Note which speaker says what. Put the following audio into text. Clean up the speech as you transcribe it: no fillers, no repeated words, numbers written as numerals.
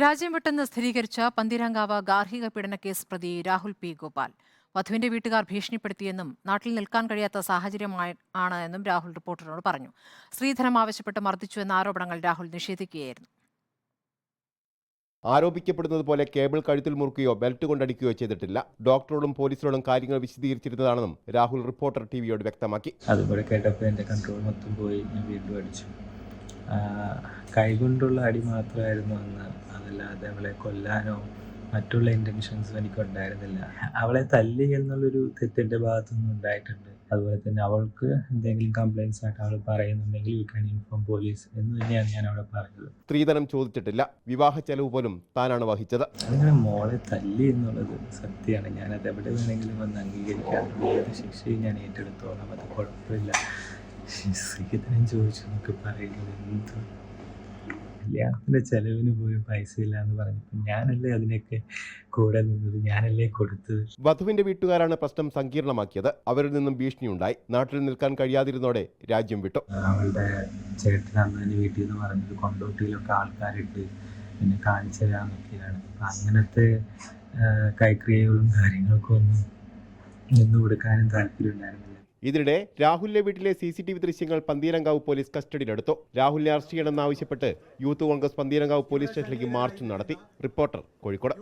Speaker 1: രാജ്യം വിട്ടെന്ന് സ്ഥിരീകരിച്ച പന്തീരാങ്കാവ് ഗാർഹിക പീഡന കേസ് പ്രതി രാഹുൽ പി ഗോപാൽ. വധുവിന്റെ വീട്ടുകാർ ഭീഷണിപ്പെടുത്തിയെന്നും നാട്ടിൽ നിൽക്കാൻ കഴിയാത്ത സാഹചര്യമാണ് എന്നും രാഹുൽ റിപ്പോർട്ടറോട് പറഞ്ഞു. സ്ത്രീധനം ആവശ്യപ്പെട്ട് മർദ്ദിച്ചു എന്ന ആരോപണങ്ങൾ രാഹുൽ നിഷേധിക്കുകയായിരുന്നു.
Speaker 2: ആരോപിക്കപ്പെടുന്നത് പോലെ കേബിൾ കഴുത്തിൽ മുറുക്കുകയോ ബെൽറ്റ് കൊണ്ടടിക്കുകയോ ചെയ്തിട്ടില്ല. ഡോക്ടറോടും പോലീസിനോടും കാര്യങ്ങൾ വിശദീകരിച്ചിരുന്നതാണെന്നും രാഹുൽ റിപ്പോർട്ടർ ടിവിയോട് വ്യക്തമാക്കി.
Speaker 3: അതുപോലെ കേട്ടപ്പോൾ എൻ്റെ കൺട്രോൾ മൊത്തം പോയി. ഞാൻ വീണ്ടും അടിച്ചു. കൈകൊണ്ടുള്ള അടി മാത്രമായിരുന്നു അന്ന്. അതല്ലാതെ അവളെ കൊല്ലാനോ മറ്റുള്ള ഇൻറ്റൻഷൻസും എനിക്കുണ്ടായിരുന്നില്ല. അവളെ തല്ലി എന്നുള്ളൊരു തെറ്റിൻ്റെ ഭാഗത്തുനിന്ന് ഉണ്ടായിട്ടുണ്ട്. അതുപോലെ തന്നെ അവൾക്ക് എന്തെങ്കിലും കംപ്ലയിൻസ് ആയിട്ട് അവൾ പറയുന്നുണ്ടെങ്കിൽ യു ക്യാൻ ഇൻഫോം പോലീസ് എന്ന് തന്നെയാണ് ഞാൻ അവിടെ പറഞ്ഞത്.
Speaker 2: സ്ത്രീധനം ചോദിച്ചിട്ടില്ല. വിവാഹ ചെലവ് പോലും താനാണ് വഹിച്ചത്.
Speaker 3: അങ്ങനെ മോളെ തല്ലി എന്നുള്ളത് സത്യമാണ്. ഞാനത് എവിടെ വേണമെങ്കിലും വന്ന് അംഗീകരിക്കാൻ ഏത് ശിക്ഷയും ഞാൻ ഏറ്റെടുത്തോളാം. അത് കുഴപ്പമില്ല. സ്ത്രീധനം ചോദിച്ചു എന്നൊക്കെ പറയുന്നത് എന്ത്? കല്യാണത്തിൻ്റെ ചെലവിന് പോലും പൈസ ഇല്ല എന്ന് പറഞ്ഞപ്പോൾ ഞാനല്ലേ അതിനൊക്കെ കൂടെ നിന്നത്, ഞാനല്ലേ കൊടുത്തത്.
Speaker 2: വധുവിന്റെ വീട്ടുകാരാണ് പ്രശ്നം സങ്കീർണമാക്കിയത്. അവരിൽ നിന്നും ഭീഷണിയുണ്ടായി. നാട്ടിൽ നിൽക്കാൻ കഴിയാതിരുന്നോടെ രാജ്യം വിട്ടു.
Speaker 3: അവളുടെ ചേട്ടൻ അന്ന് തന്നെ വീട്ടിൽ നിന്ന് പറഞ്ഞത് കൊണ്ടോട്ടിയിലൊക്കെ ആൾക്കാരിട്ട് എന്നെ കാണിച്ചു തരാമെന്നൊക്കെയാണ്. അപ്പം അങ്ങനത്തെ കൈക്രിയകളും കാര്യങ്ങൾക്കും ഒന്നും നിന്ന് കൊടുക്കാനും താല്പര്യം ഉണ്ടായിരുന്നില്ല.
Speaker 2: ഇതിനിടെ രാഹുലിന്റെ വീട്ടിലെ CCTV ദൃശ്യങ്ങൾ പന്തീരങ്കാവ് പോലീസ് കസ്റ്റഡിയിലെടുത്തു. രാഹുലിനെ അറസ്റ്റ് ചെയ്യണമെന്നാവശ്യപ്പെട്ട് യൂത്ത് കോൺഗ്രസ് പന്തീരങ്കാവ് പോലീസ് സ്റ്റേഷനിലേക്ക് മാർച്ചും നടത്തി. റിപ്പോർട്ടർ, കോഴിക്കോട്.